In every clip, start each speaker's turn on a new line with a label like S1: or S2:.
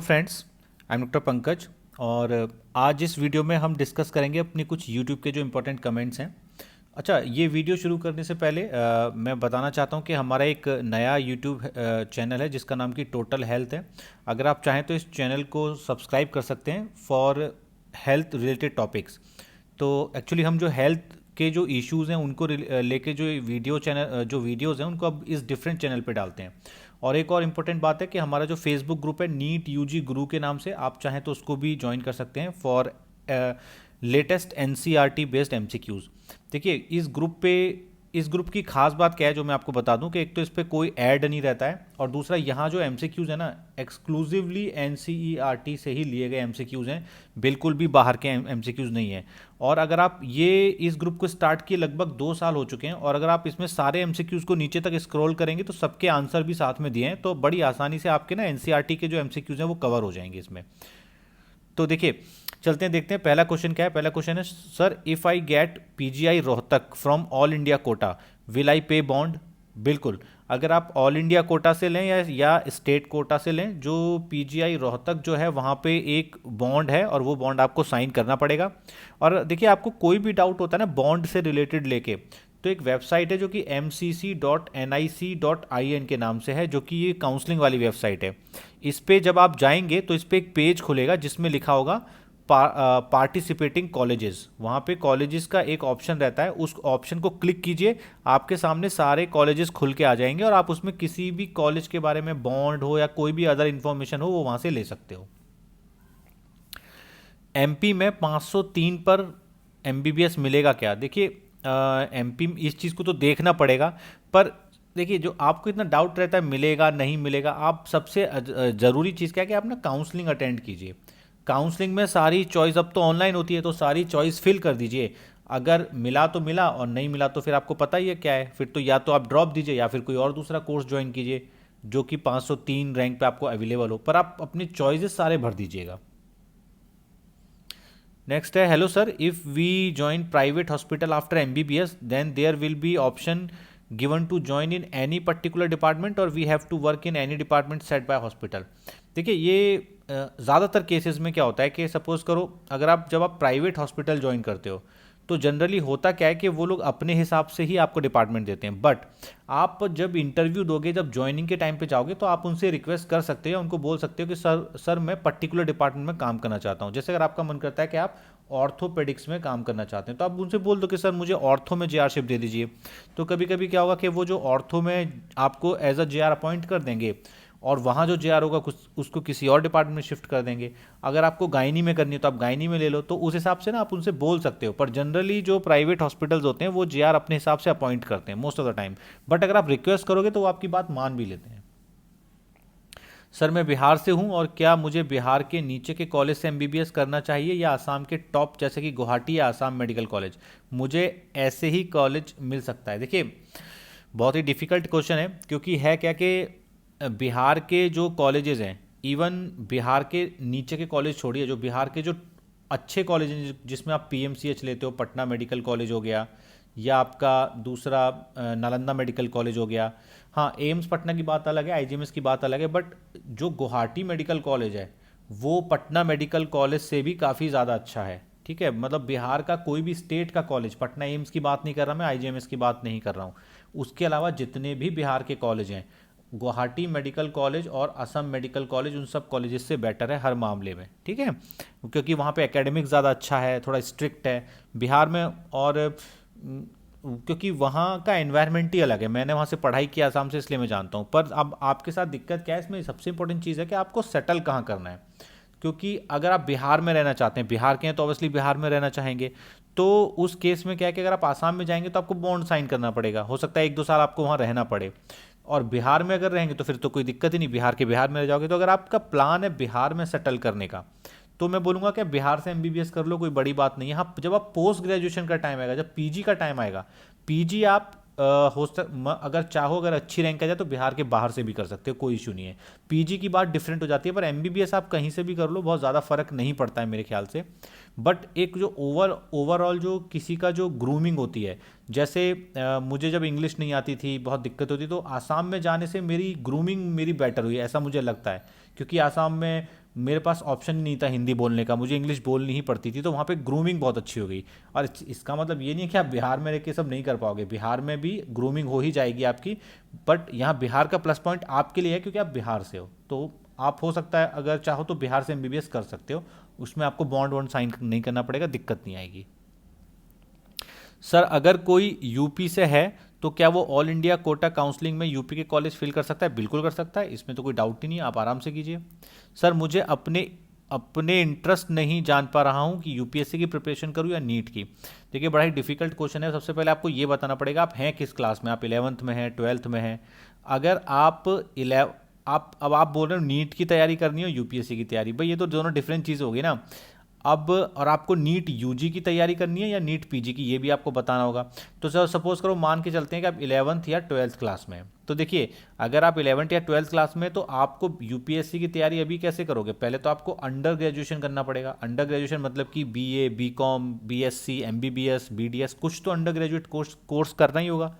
S1: Friends, I am doctor Pankaj. और आज इस वीडियो में हम डिस्कस करेंगे अपनी कुछ यूट्यूब के जो इम्पोर्टेंट कमेंट्स हैं। अच्छा, ये वीडियो शुरू करने से पहले मैं बताना चाहता हूँ कि हमारा एक नया यूट्यूब चैनल है जिसका नाम कि टोटल हेल्थ है। अगर आप चाहें तो इस चैनल को सब्सक्राइब कर सकते हैं फॉर हेल्थ रिलेटेड टॉपिक्स। तो एक्चुअली हम जो हेल्थ के जो इश्यूज़ हैं उनको लेके जो वीडियो चैनल जो वीडियोज़ हैं उनको अब इस डिफरेंट चैनल पे डालते हैं। और एक और इम्पोर्टेंट बात है कि हमारा जो फेसबुक ग्रुप है नीट यूजी गुरु के नाम से, आप चाहें तो उसको भी ज्वाइन कर सकते हैं for latest NCERT based MCQs. देखिए, इस ग्रुप की खास बात क्या है जो मैं आपको बता दूं कि एक तो इस पर कोई ऐड नहीं रहता है, और दूसरा यहाँ जो एमसीक्यूज़ है ना, एक्सक्लूसिवली एनसीईआरटी से ही लिए गए एमसीक्यूज़ हैं, बिल्कुल भी बाहर के एमसीक्यूज़ नहीं है। और अगर आप ये इस ग्रुप को स्टार्ट किए लगभग 2 साल हो चुके हैं, और अगर आप इसमें सारे एमसीक्यूज़ को नीचे तक स्क्रॉल करेंगे तो सबके आंसर भी साथ में दिए हैं, तो बड़ी आसानी से आपके ना एनसीईआरटी के जो एमसीक्यूज़ हैं वो कवर हो जाएंगे इसमें। तो देखिए, चलते हैं देखते हैं पहला क्वेश्चन क्या है। पहला क्वेश्चन है, sir if I get PGI Rohtak from all India quota will I पे बॉन्ड? बिल्कुल। अगर आप ऑल इंडिया कोटा से लें या स्टेट कोटा से लें, जो पीजीआई रोहतक जो है वहाँ पे एक बॉन्ड है और वो बॉन्ड आपको साइन करना पड़ेगा। और देखिए, आपको कोई भी डाउट होता है ना बॉन्ड से रिलेटेड लेके, तो एक वेबसाइट है जो कि mcc.nic.in के नाम से है, जो कि ये काउंसलिंग वाली वेबसाइट है। इस पे जब आप जाएंगे तो इस पे एक पेज खुलेगा जिसमें लिखा होगा पार्टिसिपेटिंग कॉलेजेस। वहाँ पे कॉलेजेस का एक ऑप्शन रहता है, उस ऑप्शन को क्लिक कीजिए, आपके सामने सारे कॉलेजेस खुल के आ जाएंगे और आप उसमें किसी भी कॉलेज के बारे में बॉन्ड हो या कोई भी अदर इन्फॉर्मेशन हो वो वहाँ से ले सकते हो। एमपी में 503 पर एमबीबीएस मिलेगा क्या? देखिए, एमपी इस चीज़ को तो देखना पड़ेगा, पर देखिए, जो आपको इतना डाउट रहता है मिलेगा नहीं मिलेगा, आप सबसे ज़रूरी चीज़ क्या है कि आप ना काउंसलिंग अटेंड कीजिए। काउंसलिंग में सारी चॉइस अब तो ऑनलाइन होती है, तो सारी चॉइस फिल कर दीजिए। अगर मिला तो मिला, और नहीं मिला तो फिर आपको पता ही है क्या है, फिर तो या तो आप ड्रॉप दीजिए या फिर कोई और दूसरा कोर्स ज्वाइन कीजिए जो कि 503 रैंक पे आपको अवेलेबल हो, पर आप अपने चॉइसेस सारे भर दीजिएगा। नेक्स्ट है, hello sir, if we join private hospital after MBBS then there will be option given to join in any particular department और we have to work in any department set by hospital? देखिए, ये ज़्यादातर cases में क्या होता है कि suppose करो, अगर आप जब आप प्राइवेट हॉस्पिटल ज्वाइन करते हो तो जनरली होता क्या है कि वो लोग अपने हिसाब से ही आपको डिपार्टमेंट देते हैं। बट आप जब इंटरव्यू दोगे, जब ज्वाइनिंग के टाइम पे जाओगे, तो आप उनसे रिक्वेस्ट कर सकते हो, उनको बोल सकते हो कि सर मैं पर्टिकुलर डिपार्टमेंट में काम करना चाहता हूँ। जैसे अगर आपका मन करता है कि आप ऑर्थोपेडिक्स में काम करना चाहते हैं, तो आप उनसे बोल दो कि सर मुझे ऑर्थो में जेआरशिप दे दीजिए। तो कभी कभी क्या होगा कि वो जो ऑर्थो में आपको एज अ जेआर अपॉइंट कर देंगे, और वहाँ जो जेआर होगा कुछ उसको किसी और डिपार्टमेंट में शिफ्ट कर देंगे। अगर आपको गायनी में करनी है तो आप गायनी में ले लो, तो उस हिसाब से ना आप उनसे बोल सकते हो। पर जनरली जो प्राइवेट हॉस्पिटल्स होते हैं वो जेआर अपने हिसाब से अपॉइंट करते हैं most of the time. But अगर आप रिक्वेस्ट करोगे तो वो आपकी बात मान भी लेते हैं। सर मैं बिहार से हूँ, और क्या मुझे बिहार के नीचे के कॉलेज से एमबीबीएस करना चाहिए या आसाम के टॉप जैसे कि गुवाहाटी या आसाम मेडिकल कॉलेज? मुझे ऐसे ही कॉलेज मिल सकता है? देखिए, बहुत ही डिफ़िकल्ट क्वेश्चन है, क्योंकि है क्या कि बिहार के जो कॉलेजेस हैं, इवन बिहार के नीचे के कॉलेज छोड़िए, जो बिहार के जो अच्छे कॉलेज हैं जिसमें आप पीएमसीएच लेते हो, पटना मेडिकल कॉलेज हो गया, या आपका दूसरा नालंदा मेडिकल कॉलेज हो गया। हाँ, एम्स पटना की बात अलग है, आईजीएमएस की बात अलग है, बट जो गुवाहाटी मेडिकल कॉलेज है वो पटना मेडिकल कॉलेज से भी काफ़ी ज़्यादा अच्छा है। ठीक है, मतलब बिहार का कोई भी स्टेट का कॉलेज, पटना एम्स की बात नहीं कर रहा मैं, आईजीएमएस की बात नहीं कर रहा हूँ, उसके अलावा जितने भी बिहार के कॉलेज हैं, गुवाहाटी मेडिकल कॉलेज और असम मेडिकल कॉलेज उन सब कॉलेजेस से बेटर है हर मामले में। ठीक है, क्योंकि वहाँ पे एकेडमिक ज़्यादा अच्छा है, थोड़ा स्ट्रिक्ट है बिहार में। और क्योंकि वहाँ का एनवायरनमेंट ही अलग है, मैंने वहाँ से पढ़ाई की आसाम से, इसलिए मैं जानता हूँ। पर अब आपके साथ दिक्कत क्या है इसमें, सबसे इंपॉर्टेंट चीज़ है कि आपको सेटल कहाँ करना है। क्योंकि अगर आप बिहार में रहना चाहते हैं, बिहार के हैं तो ऑब्वियसली बिहार में रहना चाहेंगे, तो उस केस में क्या है कि अगर आप आसाम में जाएंगे तो आपको बॉन्ड साइन करना पड़ेगा, हो सकता है 1-2 साल आपको वहाँ रहना पड़े। और बिहार में अगर रहेंगे तो फिर तो कोई दिक्कत ही नहीं, बिहार के बिहार में रह जाओगे। तो अगर आपका प्लान है बिहार में सेटल करने का, तो मैं बोलूँगा कि बिहार से एमबीबीएस कर लो, कोई बड़ी बात नहीं है। हाँ, जब आप पोस्ट ग्रेजुएशन का टाइम आएगा, जब पीजी का टाइम आएगा, पीजी आप अगर चाहो, अगर अच्छी रैंक आ जाए तो बिहार के बाहर से भी कर सकते हो, कोई इशू नहीं है। पीजी की बात डिफरेंट हो जाती है, पर एमबीबीएस आप कहीं से भी कर लो, बहुत ज़्यादा फर्क नहीं पड़ता है मेरे ख्याल से। बट एक जो ओवरऑल जो किसी का जो ग्रूमिंग होती है, जैसे मुझे जब इंग्लिश नहीं आती थी, बहुत दिक्कत होती, तो आसाम में जाने से मेरी ग्रूमिंग मेरी बेटर हुई, ऐसा मुझे लगता है। क्योंकि आसाम में मेरे पास ऑप्शन ही नहीं था हिंदी बोलने का, मुझे इंग्लिश बोलनी ही पड़ती थी, तो वहाँ पे ग्रूमिंग बहुत अच्छी हो गई। और इसका मतलब ये नहीं है कि आप बिहार में रह के सब नहीं कर पाओगे, बिहार में भी ग्रूमिंग हो ही जाएगी आपकी। बट यहाँ बिहार का प्लस पॉइंट आपके लिए है क्योंकि आप बिहार से हो, तो आप हो सकता है अगर चाहो तो बिहार से एमबीबीएस कर सकते हो, उसमें आपको बॉन्ड वॉन्ड साइन नहीं करना पड़ेगा, दिक्कत नहीं आएगी। सर अगर कोई यूपी से है तो क्या वो ऑल इंडिया कोटा काउंसलिंग में यूपी के कॉलेज फिल कर सकता है? बिल्कुल कर सकता है, इसमें तो कोई डाउट ही नहीं है, आप आराम से कीजिए। सर मुझे अपने अपने इंटरेस्ट नहीं जान पा रहा हूँ कि यूपीएससी की प्रिपरेशन करूँ या नीट की। देखिए बड़ा ही डिफिकल्ट क्वेश्चन है। सबसे पहले आपको ये बताना पड़ेगा आप हैं किस क्लास में, आप 11th में हैं, 12th में हैं। अगर आप 11 आप बोल रहे हो नीट की तैयारी करनी हो यूपीएससी की तैयारी, भाई ये तो दोनों डिफरेंट चीज़ होगी ना। अब और आपको नीट यूजी की तैयारी करनी है या नीट पीजी की, ये भी आपको बताना होगा। तो सर सपोज करो मान के चलते हैं कि आप 11th या 12th क्लास में हैं। तो देखिए अगर आप 11th या 12th क्लास में तो आपको यूपीएससी की तैयारी अभी कैसे करोगे? पहले तो आपको अंडर ग्रेजुएशन करना पड़ेगा। अंडर ग्रेजुएशन मतलब कि BA, BCom, BSc, MBBS, BDS, कुछ तो अंडर ग्रेजुएट कोर्स करना ही होगा।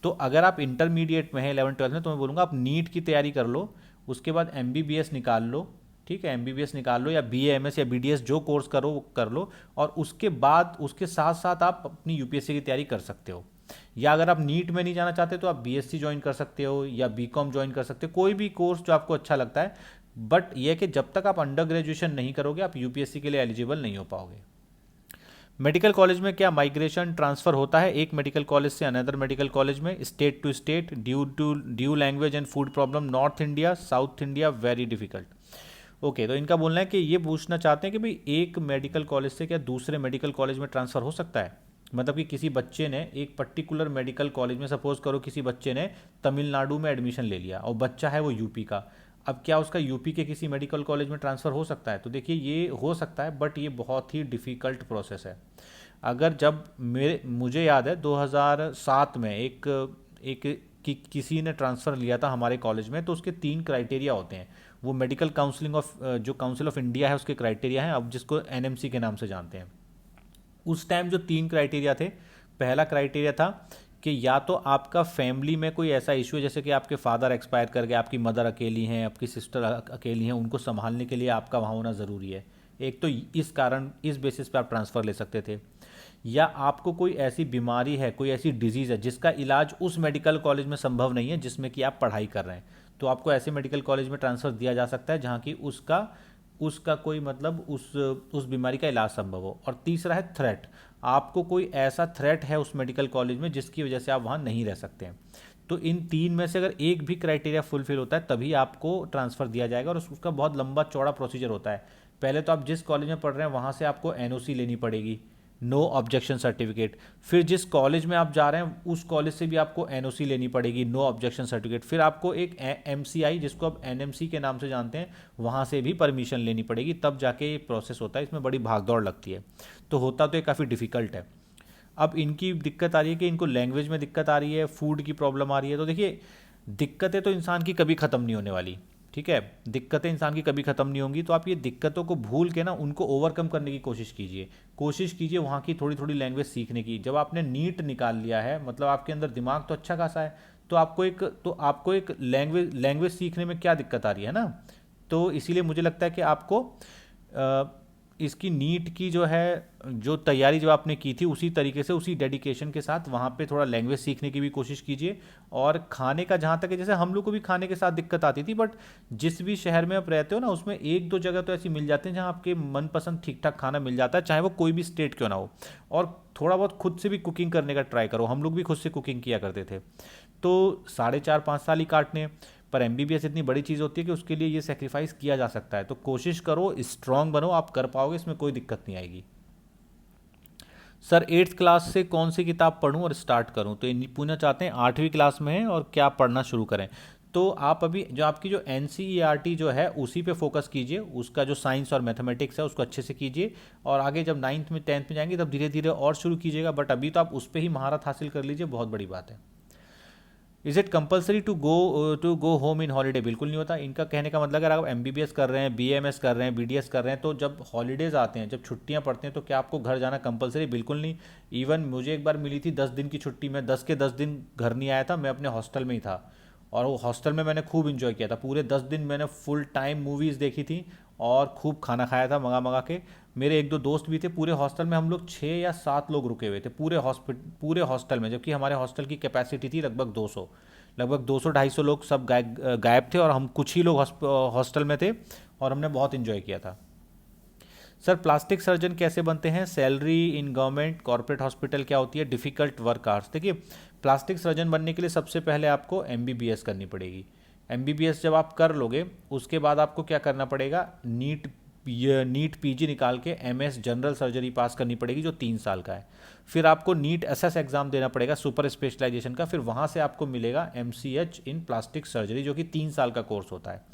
S1: तो अगर आप इंटरमीडिएट में हैं 11th 12th में, तो मैं बोलूँगा आप नीट की तैयारी कर लो, उसके बाद एमबीबीएस निकाल लो। ठीक है, एमबीबीएस निकाल लो या बीए, एमएस या बीडीएस जो कोर्स करो वो कर लो, और उसके बाद उसके साथ साथ आप अपनी यूपीएससी की तैयारी कर सकते हो। या अगर आप नीट में नहीं जाना चाहते तो आप बीएससी ज्वाइन कर सकते हो या बीकॉम ज्वाइन कर सकते हो, कोई भी कोर्स जो आपको अच्छा लगता है। बट यह कि जब तक आप अंडर ग्रेजुएशन नहीं करोगे आप यूपीएससी के लिए एलिजिबल नहीं हो पाओगे। मेडिकल कॉलेज में क्या माइग्रेशन ट्रांसफ़र होता है एक मेडिकल कॉलेज से अनदर मेडिकल कॉलेज में, state to state, due language and food problem, north India south India very difficult? Okay, तो इनका बोलना है कि ये पूछना चाहते हैं कि भाई एक मेडिकल कॉलेज से क्या दूसरे मेडिकल कॉलेज में ट्रांसफ़र हो सकता है? मतलब कि किसी बच्चे ने एक पर्टिकुलर मेडिकल कॉलेज में, सपोज करो किसी बच्चे ने तमिलनाडु में एडमिशन ले लिया और बच्चा है वो यूपी का, अब क्या उसका यूपी के किसी मेडिकल कॉलेज में ट्रांसफ़र हो सकता है? तो देखिए ये हो सकता है, बट ये बहुत ही डिफ़िकल्ट प्रोसेस है। अगर जब मुझे याद है 2007 में एक किसी ने ट्रांसफ़र लिया था हमारे कॉलेज में, तो उसके 3 क्राइटेरिया होते हैं। वो मेडिकल काउंसलिंग ऑफ जो काउंसिल ऑफ इंडिया है उसके क्राइटेरिया हैं, अब जिसको एनएमसी के नाम से जानते हैं। उस टाइम जो 3 क्राइटेरिया थे, पहला क्राइटेरिया था कि या तो आपका फैमिली में कोई ऐसा इशू है, जैसे कि आपके फादर एक्सपायर कर गए, आपकी मदर अकेली हैं, आपकी सिस्टर अकेली हैं, उनको संभालने के लिए आपका वहाँ होना ज़रूरी है। एक तो इस कारण, इस बेसिस पे आप ट्रांसफ़र ले सकते थे। या आपको कोई ऐसी बीमारी है, कोई ऐसी डिजीज़ है जिसका इलाज उस मेडिकल कॉलेज में संभव नहीं है जिसमें कि आप पढ़ाई कर रहे हैं, तो आपको ऐसे मेडिकल कॉलेज में ट्रांसफ़र दिया जा सकता है जहाँ की उसका उसका कोई मतलब उस बीमारी का इलाज संभव हो। और तीसरा है थ्रेट, आपको कोई ऐसा थ्रेट है उस मेडिकल कॉलेज में जिसकी वजह से आप वहाँ नहीं रह सकते हैं। तो इन 3 में से अगर एक भी क्राइटेरिया फुलफिल होता है तभी आपको ट्रांसफ़र दिया जाएगा, और उसका बहुत लंबा चौड़ा प्रोसीजर होता है। पहले तो आप जिस कॉलेज में पढ़ रहे हैं वहाँ से आपको एनओसी लेनी पड़ेगी, नो ऑब्जेक्शन सर्टिफिकेट। फिर जिस कॉलेज में आप जा रहे हैं उस कॉलेज से भी आपको एनओसी लेनी पड़ेगी, नो ऑब्जेक्शन सर्टिफिकेट। फिर आपको एक एमसीआई, जिसको आप एनएमसी के नाम से जानते हैं, वहाँ से भी परमिशन लेनी पड़ेगी, तब जाके ये प्रोसेस होता है। इसमें बड़ी भागदौड़ लगती है, तो होता तो ये काफ़ी डिफ़िकल्ट है। अब इनकी दिक्कत आ रही है कि इनको लैंग्वेज में दिक्कत आ रही है, फूड की प्रॉब्लम आ रही है। तो देखिए दिक्कतें तो इंसान की कभी ख़त्म नहीं होने वाली, ठीक है, दिक्कतें इंसान की कभी ख़त्म नहीं होंगी। तो आप ये दिक्कतों को भूल के ना उनको ओवरकम करने की कोशिश कीजिए वहाँ की थोड़ी थोड़ी लैंग्वेज सीखने की। जब आपने नीट निकाल लिया है, मतलब आपके अंदर दिमाग तो अच्छा खासा है, तो आपको एक लैंग्वेज सीखने में क्या दिक्कत आ रही है ना। तो इसीलिए मुझे लगता है कि आपको इसकी नीट की जो तैयारी जो आपने की थी उसी तरीके से, उसी डेडिकेशन के साथ वहाँ पे थोड़ा लैंग्वेज सीखने की भी कोशिश कीजिए। और खाने का जहाँ तक है, जैसे हम लोग को भी खाने के साथ दिक्कत आती थी, बट जिस भी शहर में आप रहते हो ना उसमें एक दो जगह तो ऐसी मिल जाती हैं जहाँ आपके मनपसंद ठीक ठाक खाना मिल जाता है, चाहे वो कोई भी स्टेट क्यों ना हो। और थोड़ा बहुत खुद से भी कुकिंग करने का ट्राई करो, हम लोग भी खुद से कुकिंग किया करते थे। तो 4.5-5 साल ही काटने, पर एमबीबीएस इतनी बड़ी चीज़ होती है कि उसके लिए ये सेक्रीफाइस किया जा सकता है। तो कोशिश करो, स्ट्रांग बनो, आप कर पाओगे, इसमें कोई दिक्कत नहीं आएगी। सर 8th क्लास से कौन सी किताब पढूं और स्टार्ट करूं? तो ये पूछना चाहते हैं 8वीं क्लास में है और क्या पढ़ना शुरू करें। तो आप अभी जो आपकी जो एनसीईआरटी जो है उसी पे फोकस कीजिए, उसका जो साइंस और मैथमेटिक्स है उसको अच्छे से कीजिए, और आगे जब 9th में 10th में जाएंगे तब धीरे धीरे और शुरू कीजिएगा। बट अभी तो आप उस पर ही महारत हासिल कर लीजिए, बहुत बड़ी बात है। Is it compulsory to go home in holiday? बिल्कुल नहीं होता। इनका कहने का मतलब अगर आप एमबीबीएस कर रहे हैं, बीएमएस कर रहे हैं, बीडीएस कर रहे हैं, तो जब हॉलीडेज़ आते हैं, जब छुट्टियां पड़ती हैं, तो क्या आपको घर जाना कंपलसरी? बिल्कुल नहीं। इवन मुझे एक बार मिली थी 10 दिन की छुट्टी, मैं 10 के 10 दिन घर नहीं आया था, मैं अपने हॉस्टल में ही था। और वो हॉस्टल में मैंने खूब इन्जॉय किया था, पूरे 10 दिन मैंने फुल टाइम मूवीज़ देखी थी और खूब खाना खाया था मंगा मंगा के। मेरे एक दो दोस्त भी थे, पूरे हॉस्टल में हम लोग 6 या 7 लोग रुके हुए थे पूरे हॉस्टल में, जबकि हमारे हॉस्टल की कैपेसिटी थी लगभग 200, लगभग 200-250 लोग सब गायब थे और हम कुछ ही लोग हॉस्टल में थे और हमने बहुत इन्जॉय किया था। सर प्लास्टिक सर्जन कैसे बनते हैं, salary in government corporate hospital क्या होती है, डिफ़िकल्ट वर्क आवर्स। देखिए प्लास्टिक सर्जन बनने के लिए सबसे पहले आपको एमबीबीएस करनी पड़ेगी। एमबीबीएस जब आप कर लोगे उसके बाद आपको क्या करना पड़ेगा, नीट पीजी निकाल के एमएस जनरल सर्जरी पास करनी पड़ेगी जो 3 साल का है। फिर आपको नीट एसएस एग्ज़ाम देना पड़ेगा सुपर स्पेशलाइजेशन का, फिर वहाँ से आपको मिलेगा एमसीएच इन प्लास्टिक सर्जरी जो कि 3 साल का कोर्स होता है।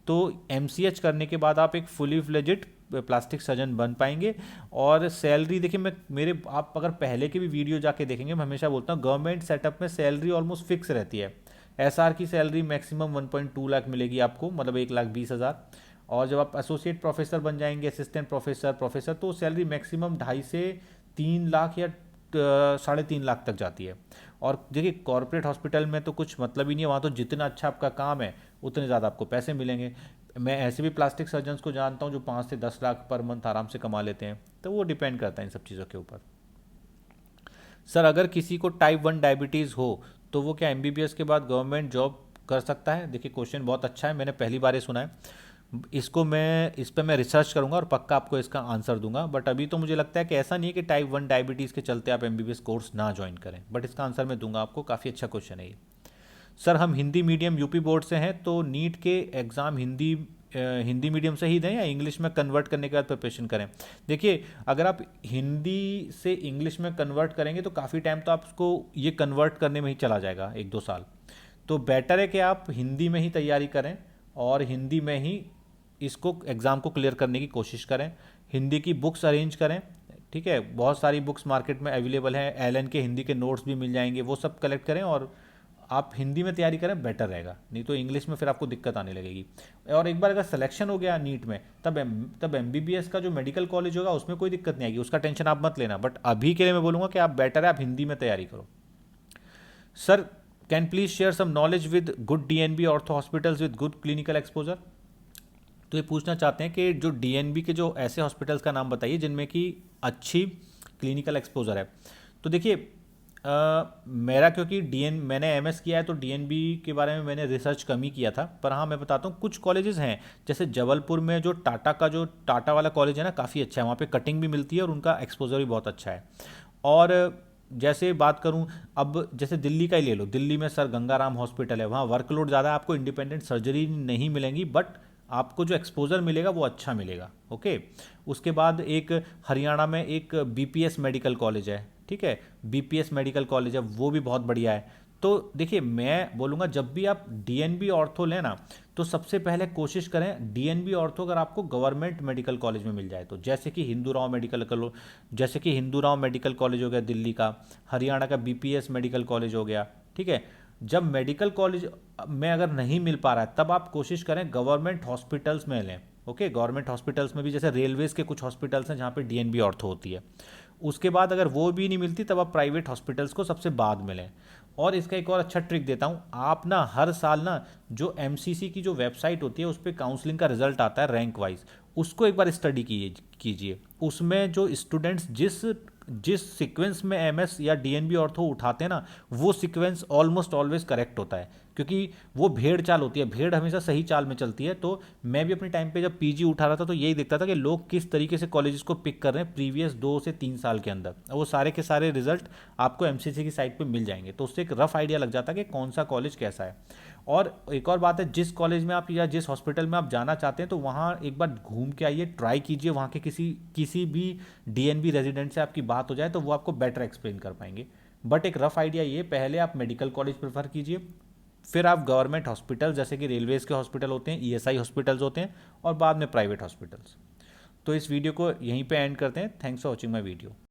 S1: तो एमसीएच करने के बाद आप एक फुली फ्लेजेड प्लास्टिक सर्जन बन पाएंगे। और सैलरी देखिए, आप अगर पहले के भी वीडियो जाके देखेंगे, मैं हमेशा बोलता हूँ गवर्नमेंट सेटअप में सैलरी ऑलमोस्ट फिक्स रहती है। एसआर की सैलरी मैक्सिमम 1.2 लाख मिलेगी आपको, मतलब 1,20,000। और जब आप एसोसिएट प्रोफेसर बन जाएंगे, असिस्टेंट प्रोफेसर, तो सैलरी मैक्सिमम 2.5 से 3 लाख या 3.5 लाख तक जाती है। और देखिए कॉर्पोरेट हॉस्पिटल में तो कुछ मतलब ही नहीं है, वहाँ तो जितना अच्छा आपका काम है उतने ज़्यादा आपको पैसे मिलेंगे। मैं ऐसे भी प्लास्टिक सर्जन्स को जानता हूँ जो 5 से 10 लाख पर मंथ आराम से कमा लेते हैं, तो वो डिपेंड करता है इन सब चीज़ों के ऊपर। सर अगर किसी को टाइप 1 डायबिटीज़ हो तो वो क्या एमबीबीएस के बाद गवर्नमेंट जॉब कर सकता है? देखिए क्वेश्चन बहुत अच्छा है, मैंने पहली बार ये सुना है। इस पर मैं रिसर्च करूंगा और पक्का आपको इसका आंसर दूंगा। बट अभी तो मुझे लगता है कि ऐसा नहीं है कि टाइप 1 डायबिटीज़ के चलते आप एमबीबीएस कोर्स ना ज्वाइन करें, बट इसका आंसर मैं दूंगा आपको। काफ़ी अच्छा क्वेश्चन है ये। सर हम हिंदी मीडियम यूपी बोर्ड से हैं, तो नीट के एग्ज़ाम हिंदी मीडियम से ही दें या इंग्लिश में कन्वर्ट करने के बाद प्रिपरेशन करें? देखिए अगर आप हिंदी से इंग्लिश में कन्वर्ट करेंगे तो काफ़ी टाइम तो आपको ये कन्वर्ट करने में ही चला जाएगा, 1-2 साल। तो बेटर है कि आप हिंदी में ही तैयारी करें और हिंदी में ही इसको एग्ज़ाम को क्लियर करने की कोशिश करें। हिंदी की बुक्स अरेंज करें, ठीक है, बहुत सारी बुक्स मार्केट में अवेलेबल हैं, एलन के हिंदी के नोट्स भी मिल जाएंगे, वो सब कलेक्ट करें और आप हिंदी में तैयारी करें, बेटर रहेगा। नहीं तो इंग्लिश में फिर आपको दिक्कत आने लगेगी। और एक बार अगर सिलेक्शन हो गया नीट में, तब एमबीबीएस का जो मेडिकल कॉलेज होगा उसमें कोई दिक्कत नहीं आएगी, उसका टेंशन आप मत लेना। बट अभी के लिए मैं बोलूँगा कि आप बेटर है आप हिंदी में तैयारी करो। Sir can please share some knowledge with good DNB ortho hospitals with good clinical exposure. तो ये पूछना चाहते हैं कि जो डीएनबी के जो ऐसे हॉस्पिटल्स का नाम बताइए जिनमें कि अच्छी क्लिनिकल एक्सपोजर है। तो देखिए मेरा क्योंकि मैंने एमएस किया है तो डीएनबी के बारे में मैंने रिसर्च कम ही किया था, पर हाँ मैं बताता हूँ कुछ कॉलेजेस हैं, जैसे जबलपुर में जो टाटा वाला कॉलेज है ना, काफ़ी अच्छा है, वहाँ पे कटिंग भी मिलती है और उनका एक्सपोजर भी बहुत अच्छा है। और जैसे बात करूं, अब जैसे दिल्ली का ही ले लो, दिल्ली में सर गंगाराम हॉस्पिटल है, वहाँ वर्कलोड ज़्यादा है, आपको इंडिपेंडेंट सर्जरी नहीं मिलेंगी, बट आपको जो एक्सपोजर मिलेगा वो अच्छा मिलेगा। ओके, उसके बाद एक हरियाणा में एक बीपीएस मेडिकल कॉलेज है, ठीक है, बीपीएस मेडिकल कॉलेज है, वो भी बहुत बढ़िया है। तो देखिए मैं बोलूँगा जब भी आप डीएनबी ऑर्थो लें ना, तो सबसे पहले कोशिश करें डीएनबी ऑर्थो अगर आपको गवर्नमेंट मेडिकल कॉलेज में मिल जाए तो, जैसे कि हिंदू राव मेडिकल कॉलेज हो गया दिल्ली का, हरियाणा का बीपीएस मेडिकल कॉलेज हो गया, ठीक है। जब मेडिकल कॉलेज में अगर नहीं मिल पा रहा है तब आप कोशिश करें गवर्नमेंट हॉस्पिटल्स में लें। ओके, गवर्नमेंट हॉस्पिटल्स में भी जैसे रेलवेज़ के कुछ हॉस्पिटल्स हैं जहाँ पे डीएनबी ऑर्थो होती है। उसके बाद अगर वो भी नहीं मिलती तब आप प्राइवेट हॉस्पिटल्स को सबसे बाद में लें। और इसका एक और अच्छा ट्रिक देता हूँ, आप ना हर साल ना जो एमसीसी की जो वेबसाइट होती है उस पर काउंसलिंग का रिजल्ट आता है रैंक वाइज, उसको एक बार स्टडी कीजिए। उसमें जो स्टूडेंट्स जिस सीक्वेंस में एमएस या डीएनबी ऑर्थो उठाते हैं ना, वो सीक्वेंस ऑलमोस्ट ऑलवेज करेक्ट होता है, क्योंकि वो भेड़ चाल होती है, भेड़ हमेशा सही चाल में चलती है। तो मैं भी अपने टाइम पे जब पीजी उठा रहा था तो यही देखता था कि लोग किस तरीके से कॉलेजेस को पिक कर रहे हैं प्रीवियस 2 से 3 साल के अंदर, वो सारे के सारे रिजल्ट आपको एमसीसी की साइट पे मिल जाएंगे, तो उससे एक रफ आइडिया लग जाता है कि कौन सा कॉलेज कैसा है। और एक और बात है, जिस कॉलेज में आप या जिस हॉस्पिटल में आप जाना चाहते हैं तो वहाँ एक बार घूम के आइए, ट्राई कीजिए, वहाँ के किसी भी डीएनबी रेजिडेंट से आपकी बात हो जाए तो वो आपको बेटर एक्सप्लेन कर पाएंगे। बट एक रफ आइडिया ये, पहले आप मेडिकल कॉलेज प्रेफर कीजिए, फिर आप गवर्नमेंट हॉस्पिटल जैसे कि रेलवेज़ के हॉस्पिटल होते हैं, ईएसआई हॉस्पिटल्स होते हैं, और बाद में प्राइवेट हॉस्पिटल्स। तो इस वीडियो को यहीं पे एंड करते हैं। Thanks for watching my video.